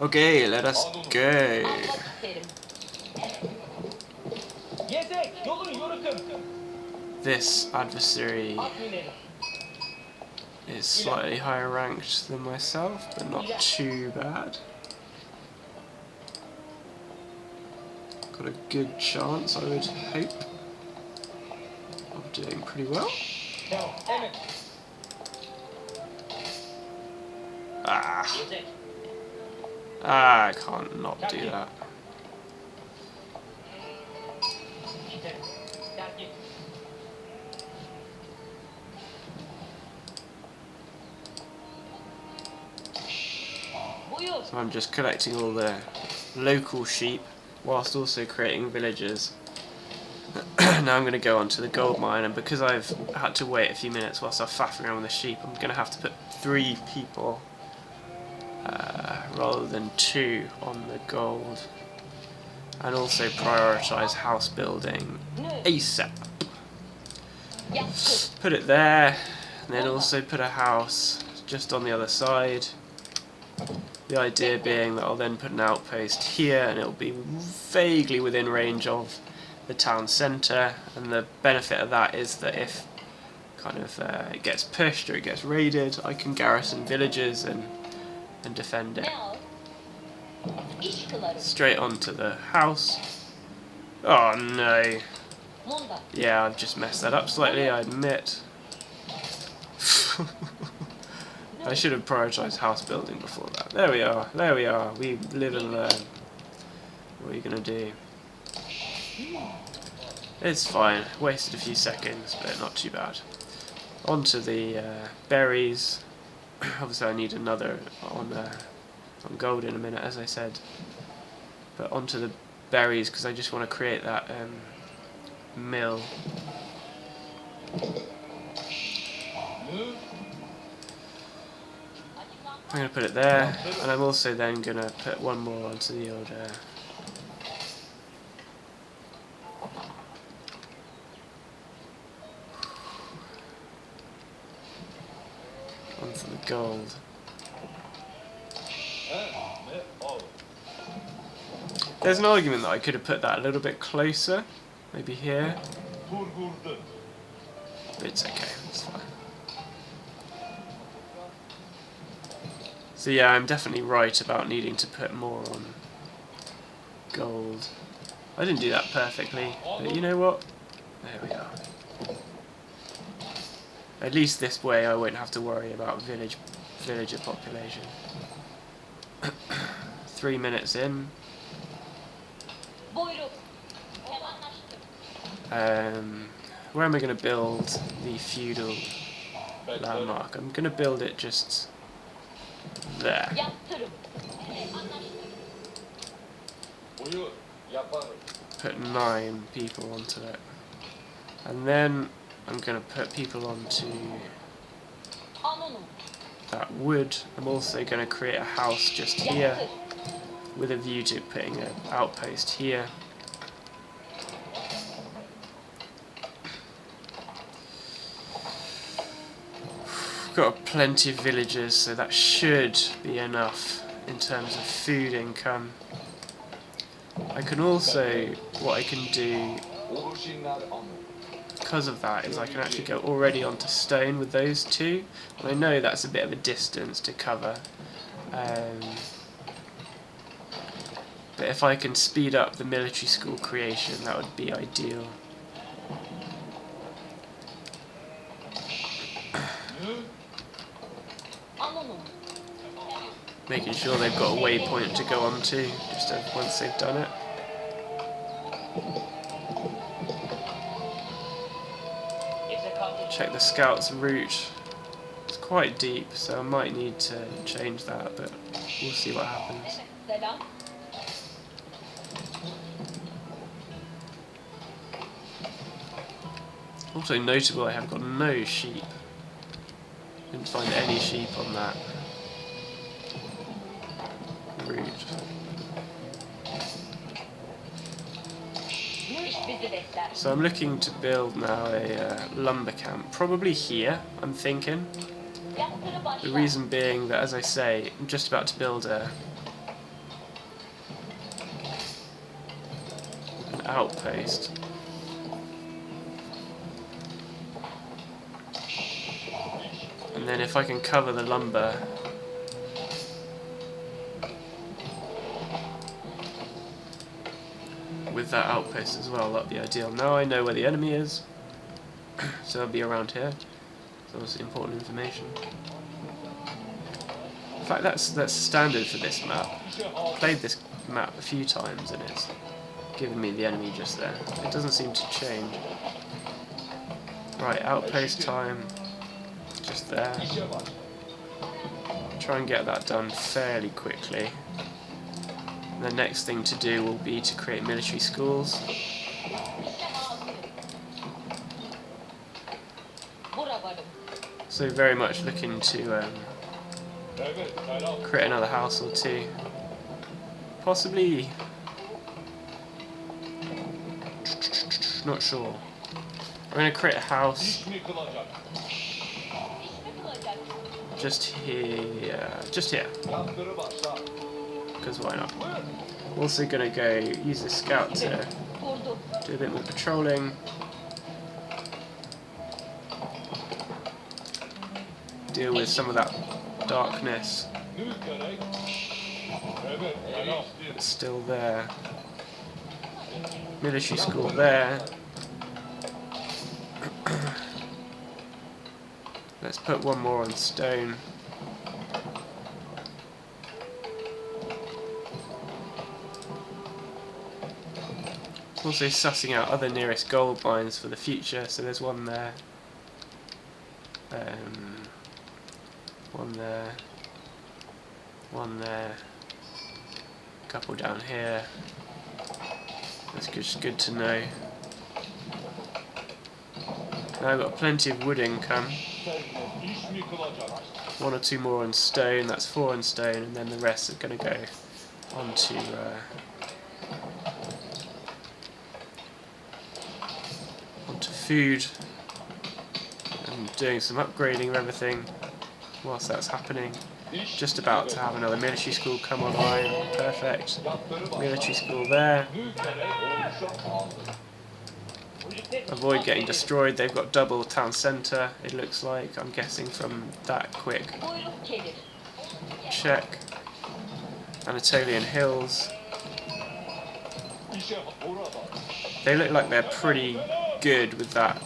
Okay, let us go. This adversary is slightly higher ranked than myself, but not too bad. Got a good chance, I would hope, of doing pretty well. I can't not do that. So I'm just collecting all the local sheep whilst also creating villages. Now I'm going to go on to the gold mine, and because I've had to wait a few minutes whilst I'm faffing around with the sheep, I'm going to have to put 3 people rather than 2 on the gold, and also prioritise house building ASAP. Put it there, and then also put a house just on the other side. The idea being that I'll then put an outpost here, and it'll be vaguely within range of the town centre, and the benefit of that is that if it gets pushed or it gets raided, I can garrison villages and defend it. Straight onto the house. Oh no. Yeah, I've just messed that up slightly, I admit. I should have prioritised house building before that. There we are, we live and learn. What are you going to do? It's fine, wasted a few seconds, but not too bad. Onto the berries. Obviously I need another on gold in a minute, as I said. But onto the berries, because I just want to create that mill. I'm going to put it there, and I'm also then going to put one more onto the old onto the gold. There's an argument that I could have put that a little bit closer, maybe here. But it's okay, it's fine. So yeah, I'm definitely right about needing to put more on gold. I didn't do that perfectly, but you know what? There we are. At least this way I won't have to worry about villager population. 3 minutes in. Where am I going to build the feudal landmark? I'm going to build it just there. Put 9 people onto it. And then I'm going to put people onto that wood. I'm also going to create a house just here with a view to putting an outpost here. Got plenty of villagers, so that should be enough in terms of food income. I can also, what I can do because of that is I can actually go already onto stone with those 2, and I know that's a bit of a distance to cover, but if I can speed up the military school creation, that would be ideal. Making sure they've got a waypoint to go on to, just once they've done it. Check the scout's route. It's quite deep, so I might need to change that, but we'll see what happens. Also notable, I have got no sheep. Didn't find any sheep on that route. So I'm looking to build now a lumber camp, probably here, I'm thinking. The reason being that, as I say, I'm just about to build a outpost. And then if I can cover the lumber with that outpost as well, that'd be ideal. Now I know where the enemy is, so it'll be around here. So that's important information. In fact, that's standard for this map. I've played this map a few times and it's given me the enemy just there. It doesn't seem to change. Right, outpost time, just there. Try and get that done fairly quickly. The next thing to do will be to create military schools. So very much looking to create another house or two. Possibly, not sure. I'm going to create a house just here, because why not. Also going to go use the scout to do a bit more patrolling. Deal with some of that darkness that's still there. Military school there. Let's put one more on stone. Also sussing out other nearest gold mines for the future, so there's one there. One there. One there. A couple down here. That's just good to know. Now I've got plenty of wood income. One or two more on stone, that's 4 on stone, and then the rest are going to go onto food. And doing some upgrading of everything whilst that's happening. Just about to have another military school come online. Perfect. Military school there. Avoid getting destroyed. They've got double town centre, it looks like. I'm guessing from that quick check. Anatolian Hills. They look like they're pretty good with that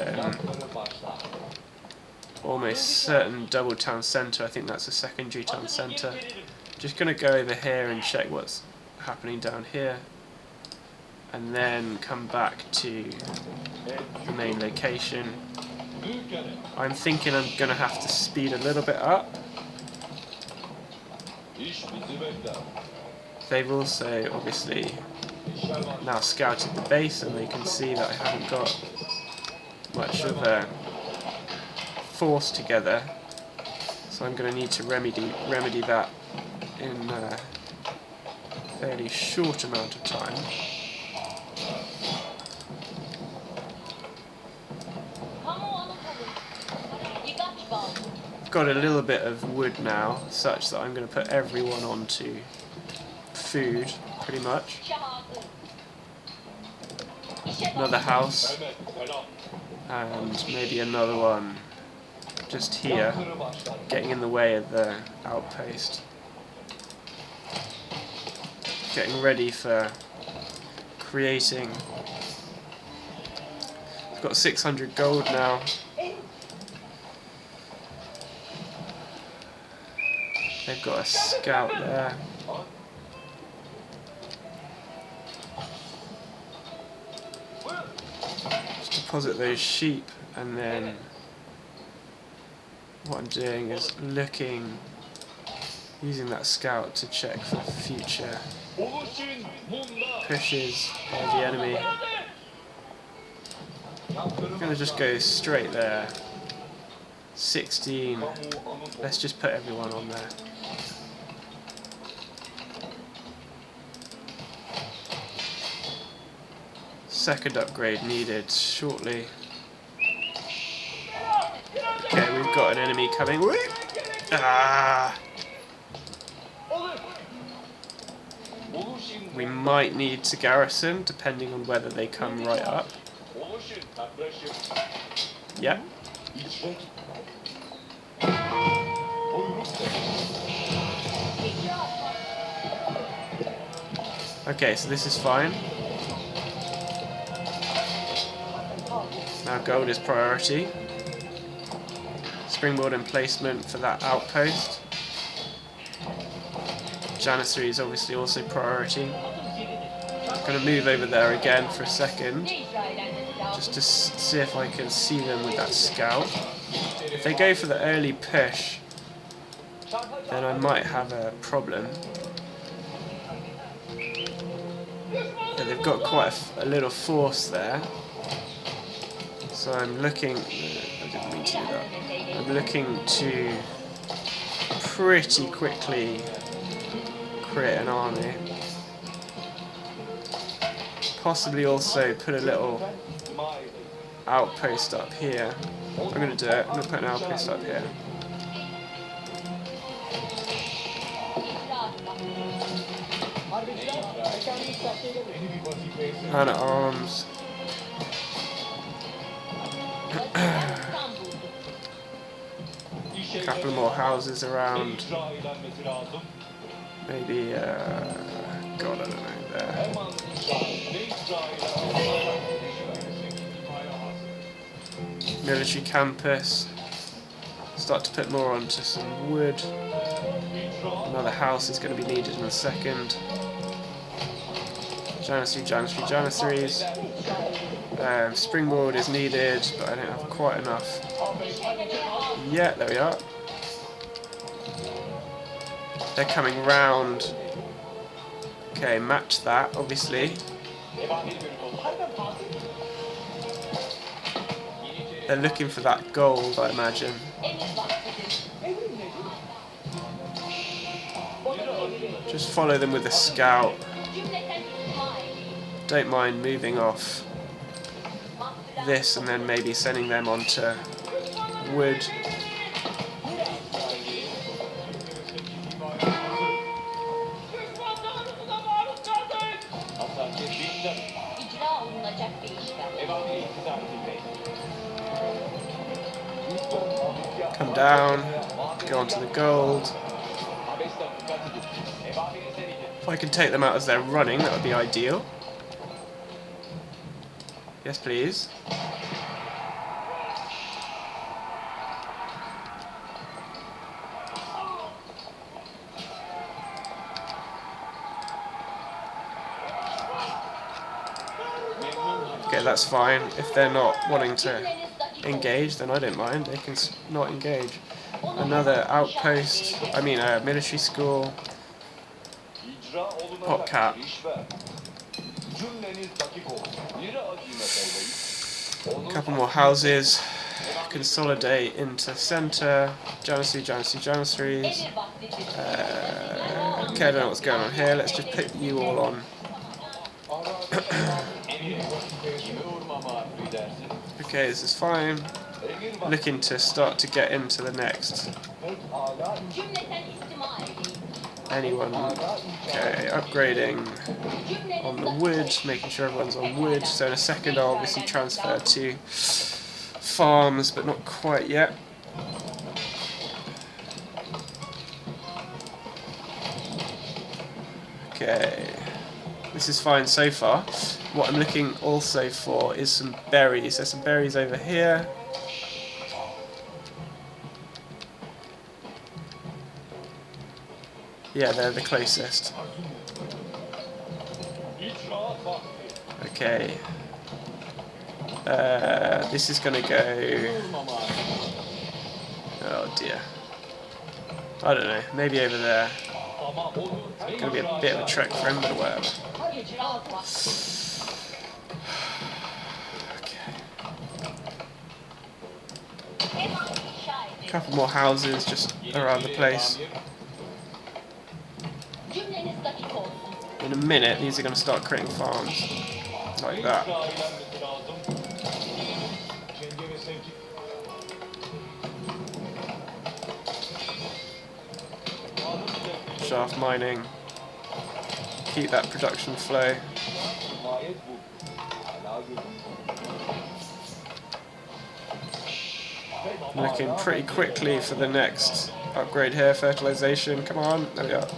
almost certain double town centre. I think that's a secondary town centre. Just going to go over here and check what's happening down here, and then come back to the main location. I'm thinking I'm going to have to speed a little bit up. They've also obviously now scouted the base, and they can see that I haven't got much of a force together, so I'm going to need to remedy that in a fairly short amount of time. I've got a little bit of wood now, such that I'm going to put everyone onto food, pretty much. Another house, and maybe another one just here, getting in the way of the outpost. Getting ready for creating. I've got 600 gold now. They've got a scout there. Just deposit those sheep, and then what I'm doing is using that scout to check for future pushes by the enemy. I'm going to just go straight there. 16. Let's just put everyone on there. Second upgrade needed shortly. Okay, we've got an enemy coming. Woo! we might need to garrison, depending on whether they come right up. Yeah. Okay, so this is fine. Now gold is priority. Springboard emplacement for that outpost. Janissary is obviously also priority. I'm going to move over there again for a second, just to see if I can see them with that scout. If they go for the early push, then I might have a problem. Yeah, they've got quite a little force there. So I'm looking... I didn't mean to do that. I'm looking to pretty quickly create an army. Possibly also put a little outpost up here. I'm going to do it. I'm going to put an outpost up here. Man at arms. A couple more houses around. Maybe, God, I don't know, there. Military campus. Start to put more onto some wood. Another house is going to be needed in a second. Janissaries. Springboard is needed, but I don't have quite enough. Yeah, there we are. They're coming round. Okay, match that, obviously. They're looking for that gold, I imagine. Just follow them with a scout. Don't mind moving off this and then maybe sending them onto wood. Come down, go onto the gold. If I can take them out as they're running, that would be ideal. Yes, please. Okay, that's fine. If they're not wanting to engage, then I don't mind. They can not engage. Another outpost, I mean a military school. Hot cap. A couple more houses. Consolidate into centre. Janissaries. Okay, I don't know what's going on here. Let's just put you all on. Okay, this is fine. Looking to start to get into the next. Anyone? Okay, upgrading on the wood, making sure everyone's on wood. So in a second I'll obviously transfer to farms, but not quite yet. Okay, this is fine so far. What I'm looking also for is some berries. There's some berries over here. Yeah, they're the closest. Okay. This is going to go... Oh dear. I don't know, maybe over there. It's going to be a bit of a trek for him, but whatever. Okay. A couple more houses just around the place. In a minute, these are going to start creating farms. Like that. Shaft mining. Keep that production flow. Looking pretty quickly for the next upgrade here, fertilization. Come on, there we are.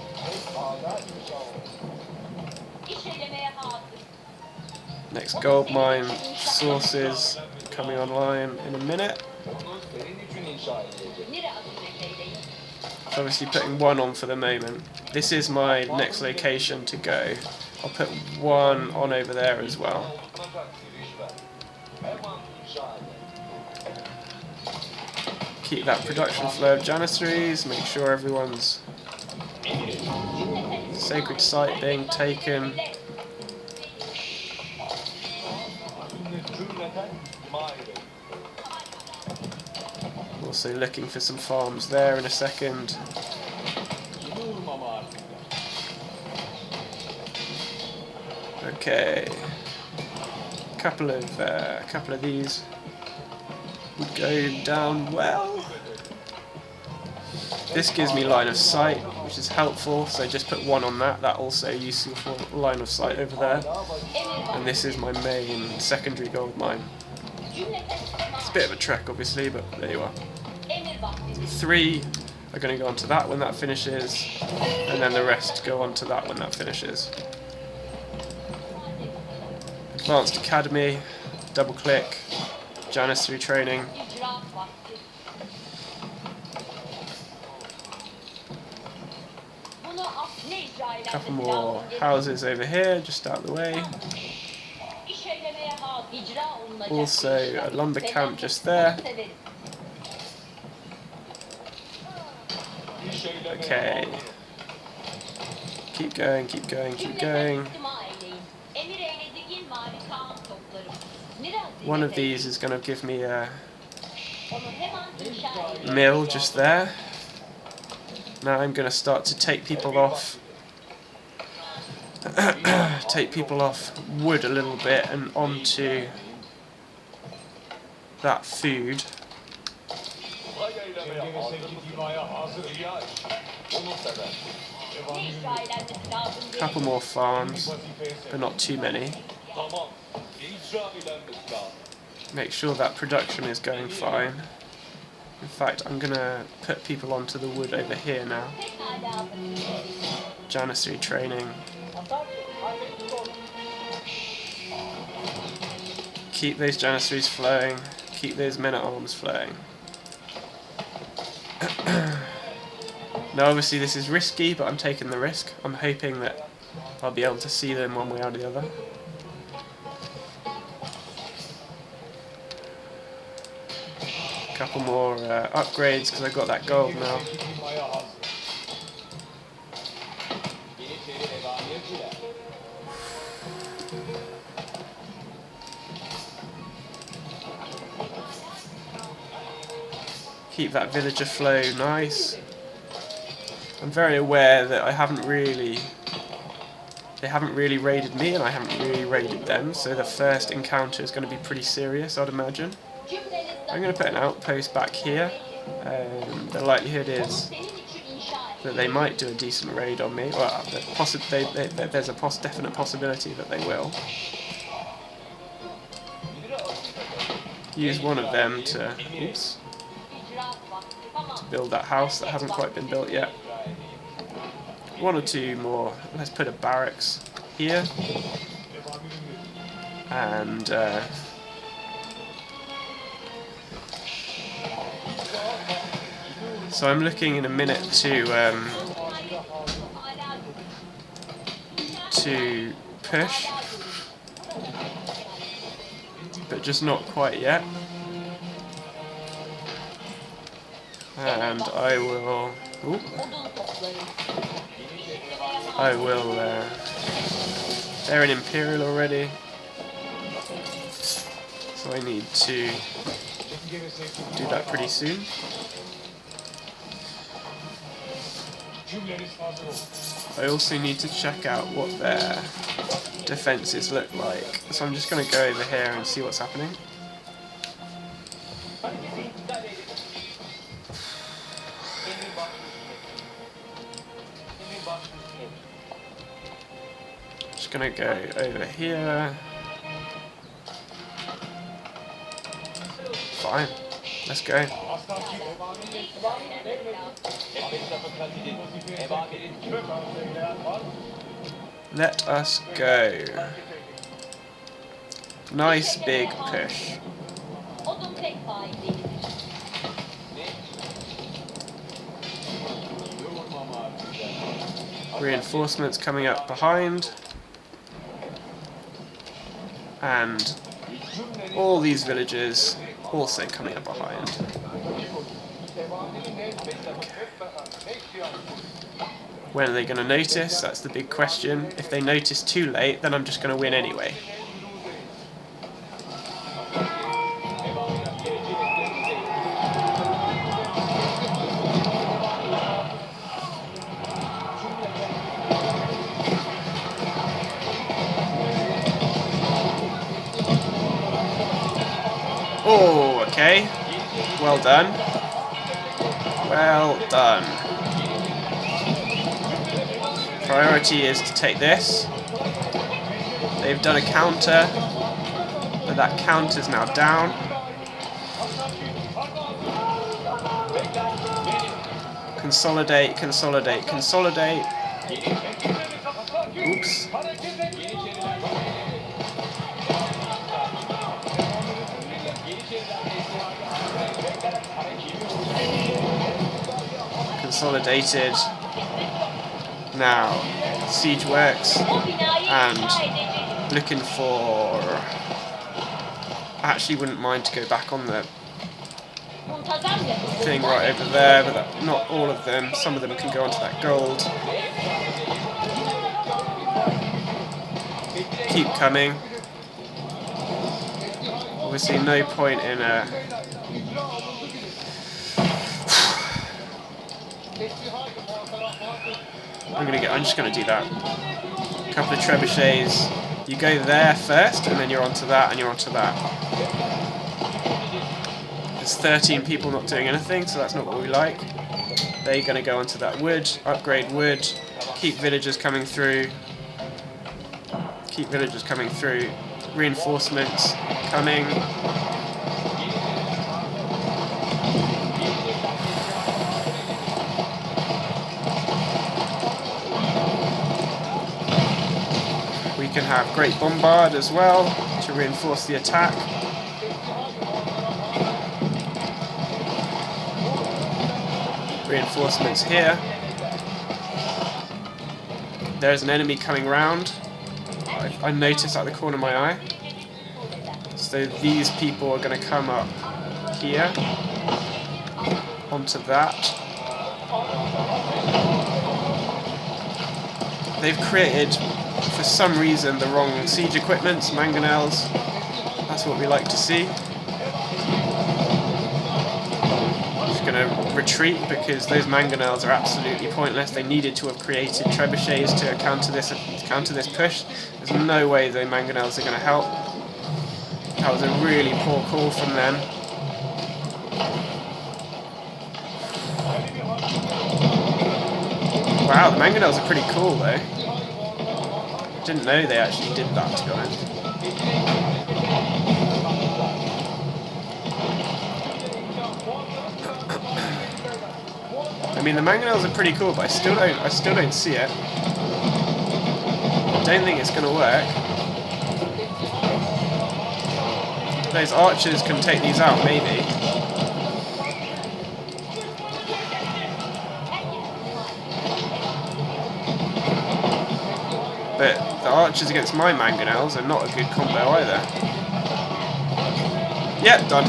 Next gold mine sources coming online in a minute. Obviously putting one on for the moment. This is my next location to go. I'll put one on over there as well. Keep that production flow of janissaries, make sure everyone's sacred site being taken. Also looking for some farms there in a second. Okay, couple of these would go down well. This gives me line of sight, which is helpful, so just put one on that. That also useful for line of sight over there. And this is my main secondary gold mine. It's a bit of a trek, obviously, but there you are. 3 are going to go onto that when that finishes, and then the rest go onto that when that finishes. Advanced Academy, double click, janissary training. A couple more houses over here, just out of the way. Also a lumber camp just there. Okay. Keep going, keep going, keep going. One of these is going to give me a mill just there. Now I'm going to start to take people off wood a little bit and onto that food. Couple more farms, but not too many. Make sure that production is going fine. In fact, I'm going to put people onto the wood over here now. Janissary training. Keep those janissaries flowing. Keep those men-at-arms flowing. Now obviously this is risky, but I'm taking the risk. I'm hoping that I'll be able to see them one way or the other. A couple more upgrades because I've got that gold now. Keep that villager flow nice. I'm very aware that they haven't really raided me and I haven't really raided them, so the first encounter is going to be pretty serious, I'd imagine. I'm going to put an outpost back here. The likelihood is that they might do a decent raid on me. Well, there's a definite possibility that they will. Use one of them to build that house that hasn't quite been built yet. One or two more. Let's put a barracks here. And so I'm looking in a minute to push, but just not quite yet. And I will. They're in Imperial already, so I need to do that pretty soon. I also need to check out what their defences look like, so I'm just going to go over here and see what's happening. just gonna go over here. Fine, let's go. Let us go. Nice big push. Reinforcements coming up behind. And all these villagers also coming up behind. When are they going to notice? That's the big question. If they notice too late, then I'm just going to win anyway. Oh, okay. Well done. Well done. Priority is to take this. They've done a counter, but that counter's now down. Consolidate, consolidate, consolidate. Oops. Consolidated. Now, siege works, and looking for... I actually wouldn't mind to go back on the thing right over there, but that, not all of them. Some of them can go onto that gold. Keep coming. Obviously no point in I'm just gonna do that. A couple of trebuchets. You go there first, and then you're onto that, and you're onto that. There's 13 people not doing anything, so that's not what we like. They're gonna go onto that wood, upgrade wood, keep villagers coming through. Keep villagers coming through. Reinforcements coming. We can have Great Bombard as well to reinforce the attack. Reinforcements here. There's an enemy coming round. I noticed at the corner of my eye. So these people are going to come up here onto that. They've created, for some reason, the wrong siege equipments, mangonels. That's what we like to see. I'm just going to retreat because those mangonels are absolutely pointless. They needed to have created trebuchets to counter this push. There's no way the mangonels are going to help. That was a really poor call from them. Wow, the mangonels are pretty cool though. Didn't know they actually did that, to be honest. I mean, the mangonels are pretty cool, but I still don't see it. I don't think it's going to work. Those archers can take these out, maybe. But the archers against my mangonels are not a good combo either. Yep, done.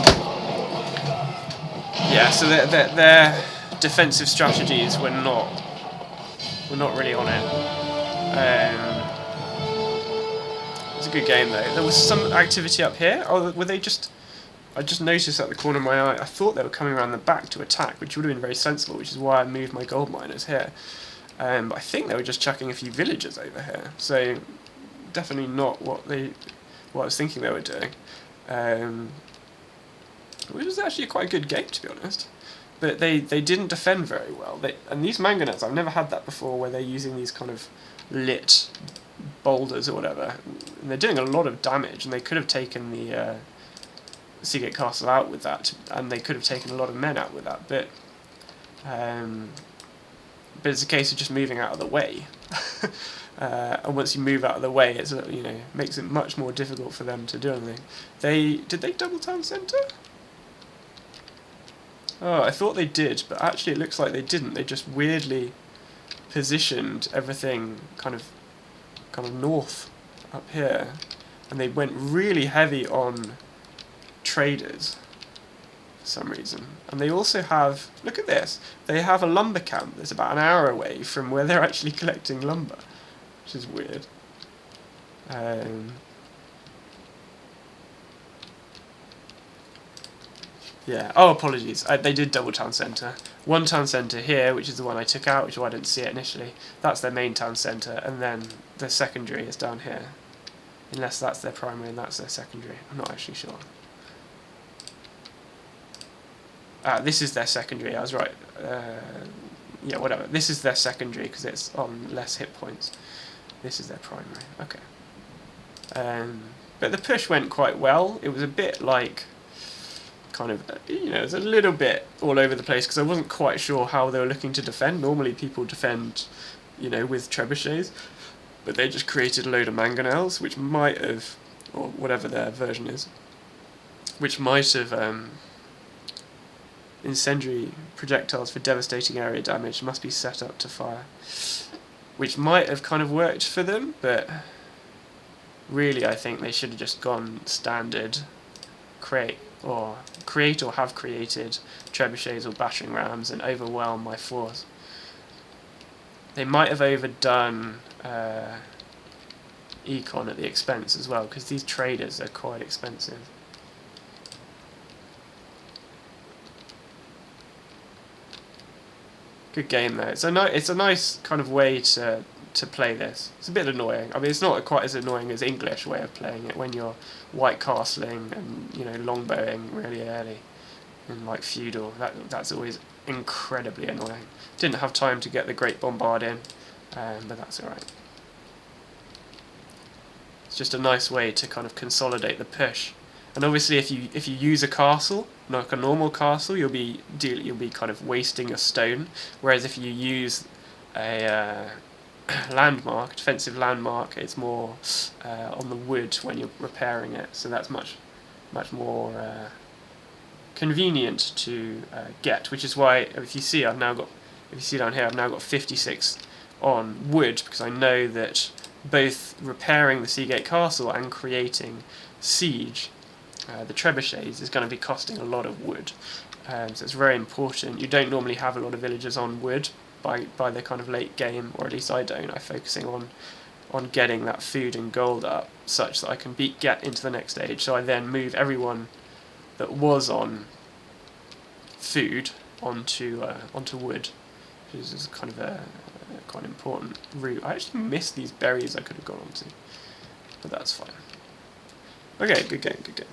Yeah, so their defensive strategies were not really on it. It was a good game though. There was some activity up here. Oh, were they just... I just noticed at the corner of my eye, I thought they were coming around the back to attack, which would have been very sensible, which is why I moved my gold miners here. But I think they were just chucking a few villagers over here, so definitely not what I was thinking they were doing. Which was actually quite a good game, to be honest. But they didn't defend very well. And these mangonels, I've never had that before, where they're using these kind of lit boulders or whatever, and they're doing a lot of damage, and they could have taken the Seagate Castle out with that, and they could have taken a lot of men out with that, but it's a case of just moving out of the way. And once you move out of the way, it's makes it much more difficult for them to do anything. Did they double town centre? Oh, I thought they did, but actually it looks like they didn't. They just weirdly positioned everything kind of north up here, and they went really heavy on traders for some reason. And they also have, look at this, they have a lumber camp that's about an hour away from where they're actually collecting lumber, which is weird. Yeah, oh, apologies, they did double town centre. One town centre here, which is the one I took out, which is why I didn't see it initially. That's their main town centre, and then their secondary is down here. Unless that's their primary and that's their secondary. I'm not actually sure. This is their secondary, I was right. Yeah, whatever. This is their secondary because it's on less hit points. This is their primary. Okay. But the push went quite well. It was a bit like, kind of, it was a little bit all over the place because I wasn't quite sure how they were looking to defend. Normally people defend, with trebuchets, but they just created a load of mangonels, which might have, or whatever their version is, which might have incendiary projectiles for devastating area damage must be set up to fire, which might have kind of worked for them, but really I think they should have just gone standard create or have created trebuchets or battering rams and overwhelm my force. They might have overdone econ at the expense as well, because these traders are quite expensive. Good game though. It's a nice kind of way to play this. It's a bit annoying. I mean, it's not quite as annoying as English way of playing it when you're white castling and longbowing really early in like feudal. That's always incredibly annoying. Didn't have time to get the Great Bombard in, but that's alright. It's just a nice way to kind of consolidate the push. And obviously, if you use a castle, like a normal castle, you'll be kind of wasting a stone. Whereas if you use a landmark, defensive landmark, it's more on the wood when you're repairing it. So that's much more convenient to get. Which is why, if you see down here, I've now got 56 on wood, because I know that both repairing the Seagate Castle and creating siege, the trebuchets, is going to be costing a lot of wood, so it's very important. You don't normally have a lot of villagers on wood by the kind of late game, or at least I don't. I'm focusing on getting that food and gold up such that I can get into the next stage. So I then move everyone that was on food onto wood, which is kind of a quite important route. I actually missed these berries I could have gone onto, but that's fine. Okay, good game, good game.